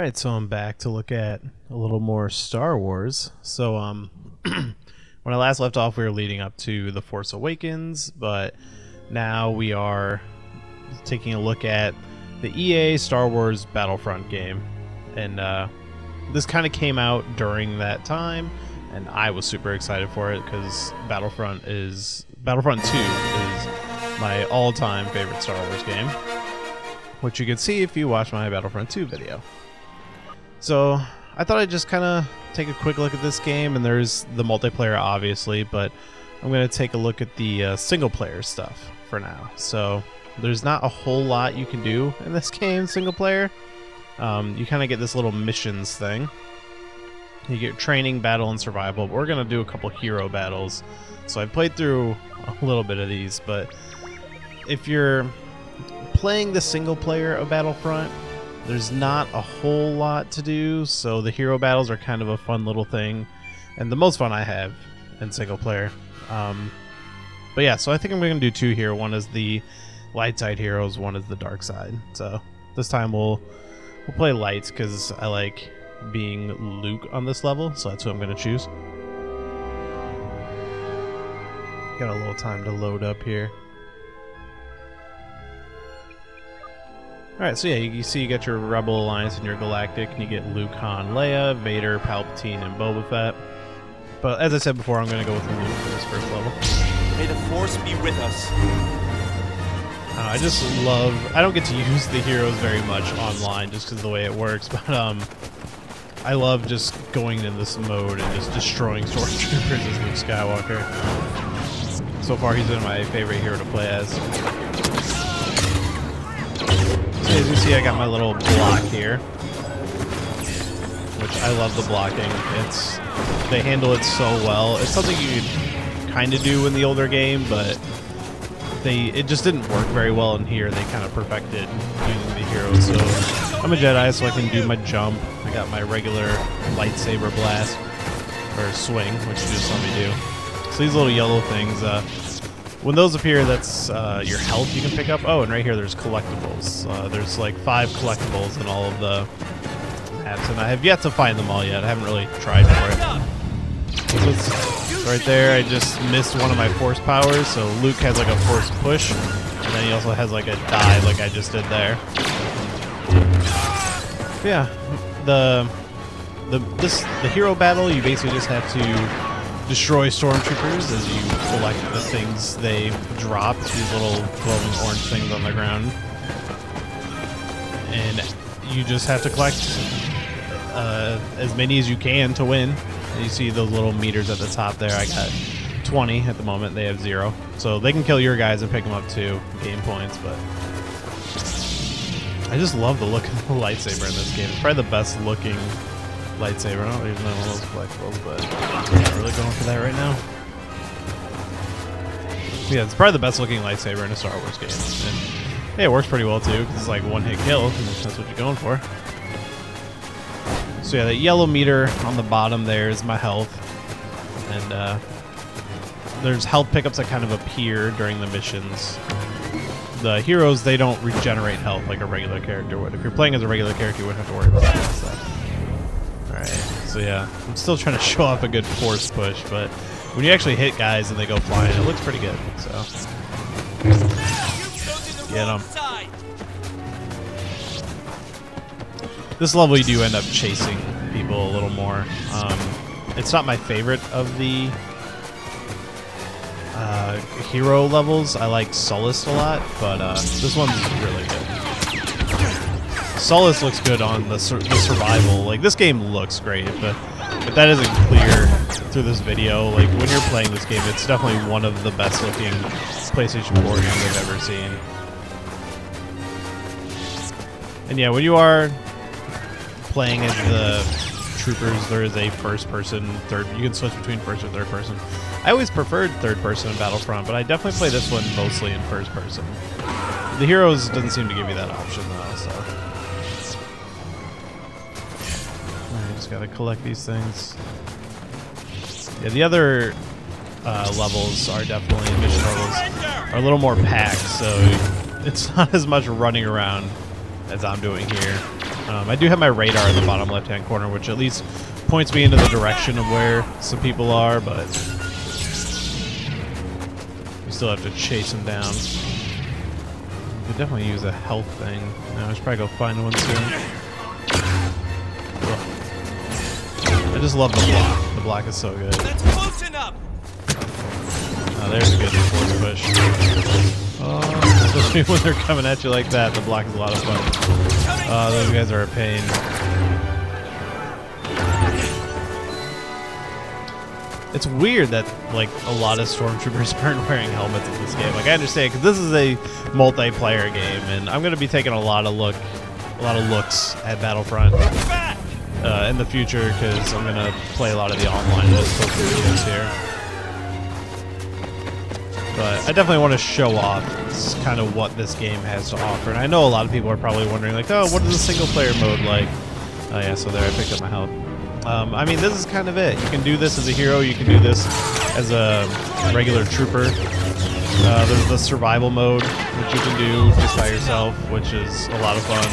Alright, so I'm back to look at a little more Star Wars. So, when I last left off, we were leading up to The Force Awakens, but now we are taking a look at the EA Star Wars Battlefront game. And this kind of came out during that time, and I was super excited for it because Battlefront II is my all-time favorite Star Wars game, which you can see if you watch my Battlefront II video. So I thought I'd just kind of take a quick look at this game, and there's the multiplayer obviously, but I'm going to take a look at the single player stuff for now. So there's not a whole lot you can do in this game single player. You kind of get this little missions thing. You get training, battle, and survival. We're going to do a couple hero battles. So I played through a little bit of these, but if you're playing the single player of Battlefront, there's not a whole lot to do, so the hero battles are kind of a fun little thing, and the most fun I have in single player. But yeah, so I think I'm going to do two here. One is the light side heroes, one is the dark side. So this time we'll play lights because I like being Luke on this level, so that's who I'm going to choose. Got a little time to load up here. Alright, so yeah, you see you got your Rebel Alliance and your Galactic, and you get Luke, Han, Leia, Vader, Palpatine, and Boba Fett. But as I said before, I'm going to go with Luke for this first level. May the Force be with us. I just love... I don't get to use the heroes very much online just because of the way it works, but I love just going in this mode and just destroying stormtroopers as Luke Skywalker. So far, he's been my favorite hero to play as. As you see, I got my little block here, which I love the blocking. They handle it so well. It's something you could kind of do in the older game, but it just didn't work very well in here. They kind of perfected using the heroes. So I'm a Jedi, so I can do my jump. I got my regular lightsaber blast, or swing, which you just saw me do. So these little yellow things, when those appear, that's your health you can pick up. Oh, and right here there's collectibles. There's like 5 collectibles in all of the maps, and I have yet to find them all yet. I haven't really tried for it. So right there, I just missed one of my force powers, so Luke has like a force push, and then he also has like a dive like I just did there. Yeah, the hero battle, you basically just have to destroy stormtroopers as you collect the things they drop, these little glowing orange things on the ground, and you just have to collect as many as you can to win. And you see those little meters at the top there. I got 20 at the moment. They have 0, so they can kill your guys and pick them up too, gain points. But I just love the look of the lightsaber in this game. It's probably the best looking lightsaber. I don't even know one of those collectibles, but I'm not really going for that right now. Yeah, it's probably the best looking lightsaber in a Star Wars game. And hey, it works pretty well too, because it's like one-hit kill, and that's what you're going for. So yeah, that yellow meter on the bottom there is my health. And there's health pickups that kind of appear during the missions. The heroes, they don't regenerate health like a regular character would. If you're playing as a regular character, you wouldn't have to worry about that kind of stuff. Alright, so yeah, I'm still trying to show off a good force push, but when you actually hit guys and they go flying, it looks pretty good, so. Get them. This level you do end up chasing people a little more. It's not my favorite of the hero levels. I like Sullust a lot, but this one's really good. Sullust looks good on the survival. Like, this game looks great, but if that isn't clear through this video, like, when you're playing this game, it's definitely one of the best looking PlayStation 4 games I've ever seen. And yeah, when you are playing as the troopers, there is a first person, you can switch between first or third person. I always preferred third person in Battlefront, but I definitely play this one mostly in first person. The heroes doesn't seem to give you that option though, so. I just gotta collect these things. Yeah, the other levels are definitely, mission levels, are a little more packed, so it's not as much running around as I'm doing here. I do have my radar in the bottom left-hand corner, which at least points me into the direction of where some people are, but we still have to chase them down. We could definitely use a health thing. I should probably go find one soon. Ugh. I just love the block. The block is so good. That's close enough. Oh, there's a good force push. Oh, especially when they're coming at you like that, the block is a lot of fun. Those guys are a pain. It's weird that like a lot of stormtroopers aren't wearing helmets in this game. Like I understand because this is a multiplayer game, and I'm going to be taking a lot of looks at Battlefront in the future because I'm going to play a lot of the online videos here. But I definitely want to show off kind of what this game has to offer. And I know a lot of people are probably wondering, like, oh, what is the single-player mode like? Oh, yeah, so there, I picked up my health. I mean, this is kind of it. You can do this as a hero. You can do this as a regular trooper. There's the survival mode, which you can do just by yourself, which is a lot of fun.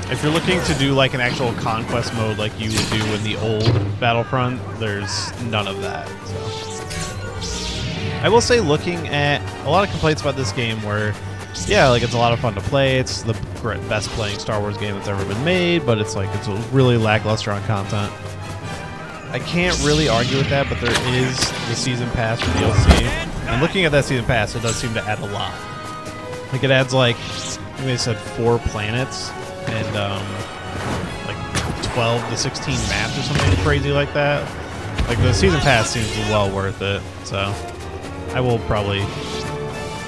But if you're looking to do, like, an actual conquest mode like you would do in the old Battlefront, there's none of that, so... I will say, looking at a lot of complaints about this game where, yeah, like it's a lot of fun to play. It's the best playing Star Wars game that's ever been made, but it's like it's really lackluster on content. I can't really argue with that, but there is the season pass for DLC. And looking at that season pass, it does seem to add a lot. Like it adds like, I think they said 4 planets and like 12 to 16 maps or something crazy like that. Like the season pass seems well worth it, so. I will probably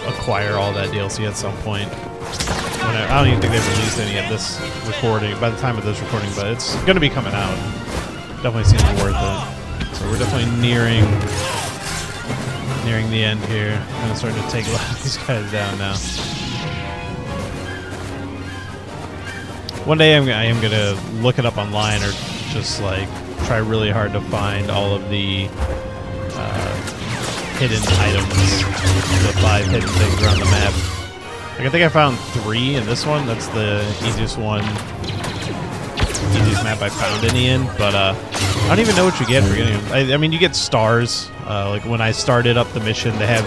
acquire all that DLC at some point. I don't even think they've released any of this recording by the time of this recording, but it's going to be coming out. Definitely seems worth it. So we're definitely nearing the end here. I'm going to start to take a lot of these guys down now. One day I am going to look it up online or just like try really hard to find all of the hidden items, the 5 hidden things around the map. Like I think I found 3 in this one. That's the easiest map I found any in. But I don't even know what you get for getting them. I mean, you get stars. Like when I started up the mission, they have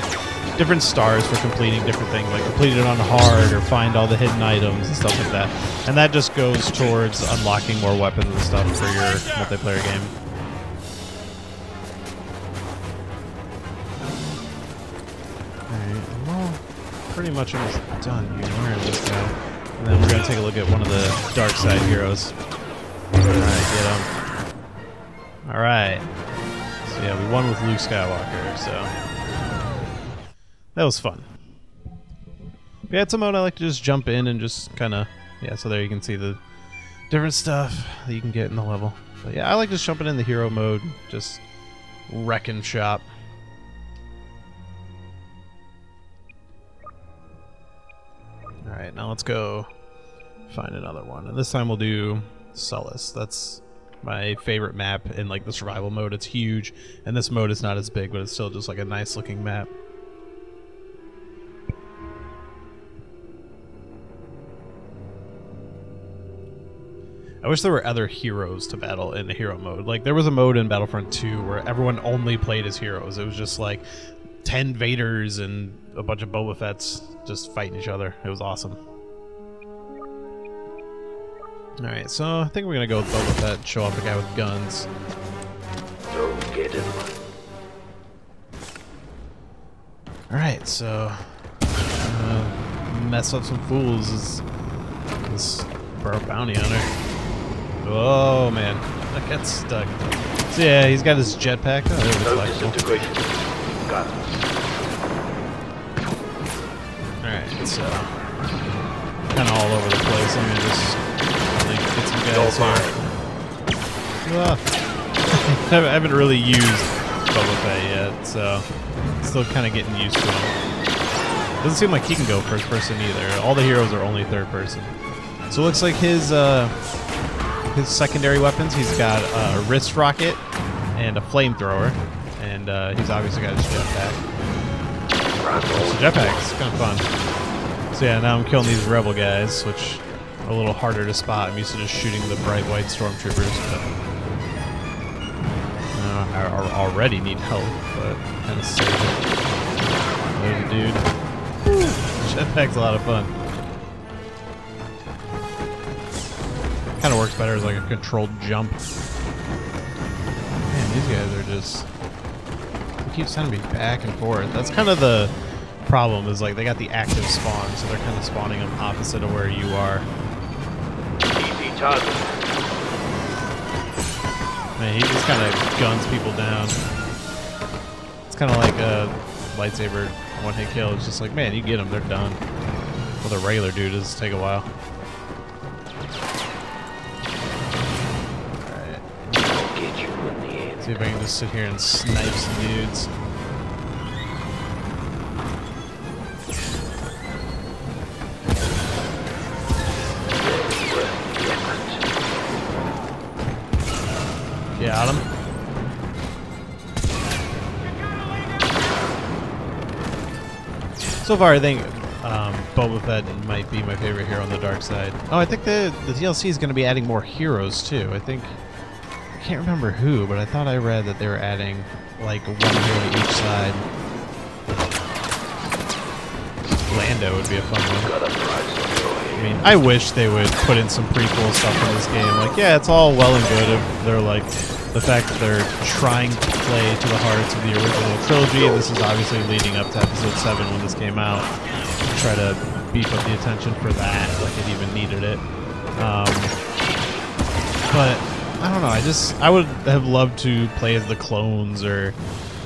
different stars for completing different things, like complete it on hard or find all the hidden items and stuff like that. And that just goes towards unlocking more weapons and stuff for your multiplayer game. Pretty much almost done here. Where is this guy? And then we're going to take a look at one of the dark side heroes. Alright, get him. Alright. So yeah, we won with Luke Skywalker, so... that was fun. But yeah, it's a mode I like to just jump in and just kind of... yeah, so there you can see the different stuff that you can get in the level. But yeah, I like just jumping in the hero mode, just wrecking shop. Alright, now let's go find another one. And this time we'll do Sullust. That's my favorite map in like the survival mode. It's huge, and this mode is not as big, but it's still just like a nice looking map. I wish there were other heroes to battle in the hero mode. Like there was a mode in Battlefront 2 where everyone only played as heroes. It was just like 10 Vaders and a bunch of Boba Fett's just fighting each other. It was awesome. Alright, so I think we're gonna go with Boba Fett, show off the guy with guns. Don't get him. Alright, so mess up some fools is this bounty hunter. Oh man, that gets stuck. So yeah, he's got his jetpack. Oh, there's the Disintegration. Got it. Alright, so kind of all over the place. I'm gonna just get some guys here. I haven't really used Boba Fett yet, so still kind of getting used to him. Doesn't seem like he can go first person either. All the heroes are only third person. So it looks like his secondary weapons, he's got a wrist rocket and a flamethrower, and he's obviously got his jetpack. So jetpack's kind of fun. So yeah, now I'm killing these rebel guys, which a little harder to spot. I'm used to just shooting the bright white stormtroopers, but I already need help, but kind of save it. There's a dude. Jetpack's a lot of fun. Kind of works better as like a controlled jump. Man, these guys are just... They keep sending me back and forth. That's kind of the problem, is like they got the active spawn, so they're kind of spawning them opposite of where you are. Easy target. Man, he just kind of guns people down. It's kind of like a lightsaber one-hit kill. It's just like, man, you get them, they're done. With a regular dude, it does take a while. Alright. I'll get you in the end. See if I can just sit here and snipe some dudes. Got him. So far, I think Boba Fett might be my favorite hero on the dark side. Oh, I think the DLC is going to be adding more heroes too. I can't remember who, but I thought I read that they were adding like one hero to each side. Lando would be a fun one. I mean, I wish they would put in some prequel stuff in this game. Like, yeah, it's all well and good if they're like the fact that they're trying to play to the hearts of the original trilogy. This is obviously leading up to Episode VII when this came out. Try to beef up the attention for that, like it even needed it. But I don't know. I would have loved to play as the clones, or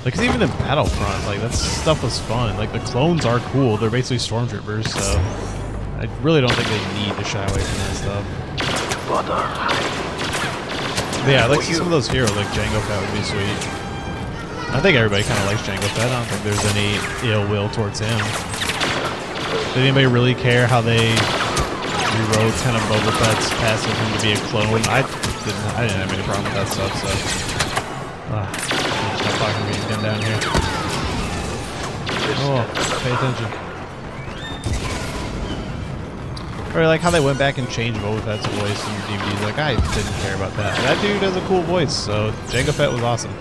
like, 'cause even in Battlefront, like that stuff was fun. Like the clones are cool. They're basically stormtroopers, so I really don't think they need to shy away from that stuff. Yeah, I like some of those heroes, like Jango Fett would be sweet. I think everybody kind of likes Jango Fett. I don't think there's any ill will towards him. Did anybody really care how they rewrote kind of Boba Fett's asking him to be a clone? I didn't have any problem with that stuff, so. Stop talking to me again down here. Oh, pay attention. Or like how they went back and changed Boba Fett's voice in DVDs. Like, I didn't care about that. That dude has a cool voice, so Jango Fett was awesome.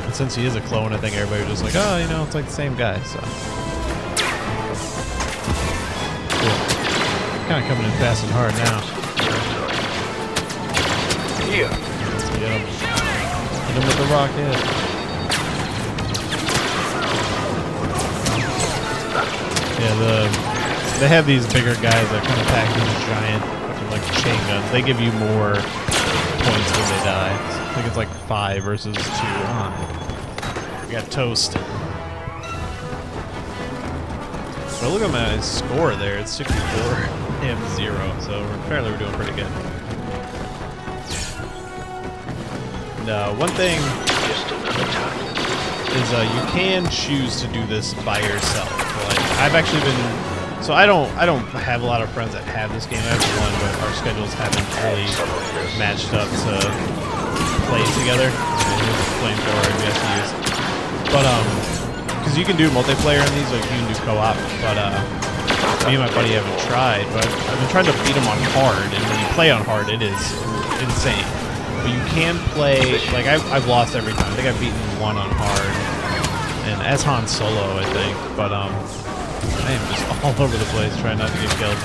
And since he is a clone, I think everybody was just like, oh, you know, it's like the same guy, so. Cool. Kind of coming in fast and hard now. Here. Let's get him. Hit him with the rocket. Yeah, they have these bigger guys that kind of pack these giant fucking like chain guns. They give you more points when they die. I think it's like 5 versus 2. We got toast. So look at my score there. It's 64 and 0. So we're doing pretty good. And one thing is you can choose to do this by yourself. Like, I've actually been. So I don't have a lot of friends that have this game. I have one, but our schedules haven't really matched up to play together. Flamethrower, I guess to use. But because you can do multiplayer in these, like you can do co-op. But me and my buddy haven't tried. But I've been trying to beat him on hard, and when you play on hard, it is insane. But you can play, like I've lost every time. I think I've beaten one on hard, and as Han Solo, I think. But I am just all over the place trying not to get killed.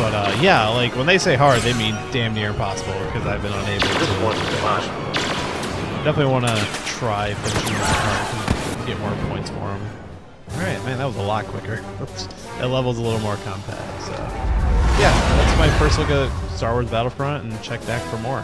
But yeah, like when they say hard, they mean damn near impossible because I've been unable to. Definitely want to try finishing that hard to get more points for them. Alright, man, that was a lot quicker. That level's a little more compact, so. Yeah, that's my first look at Star Wars Battlefront, and check back for more.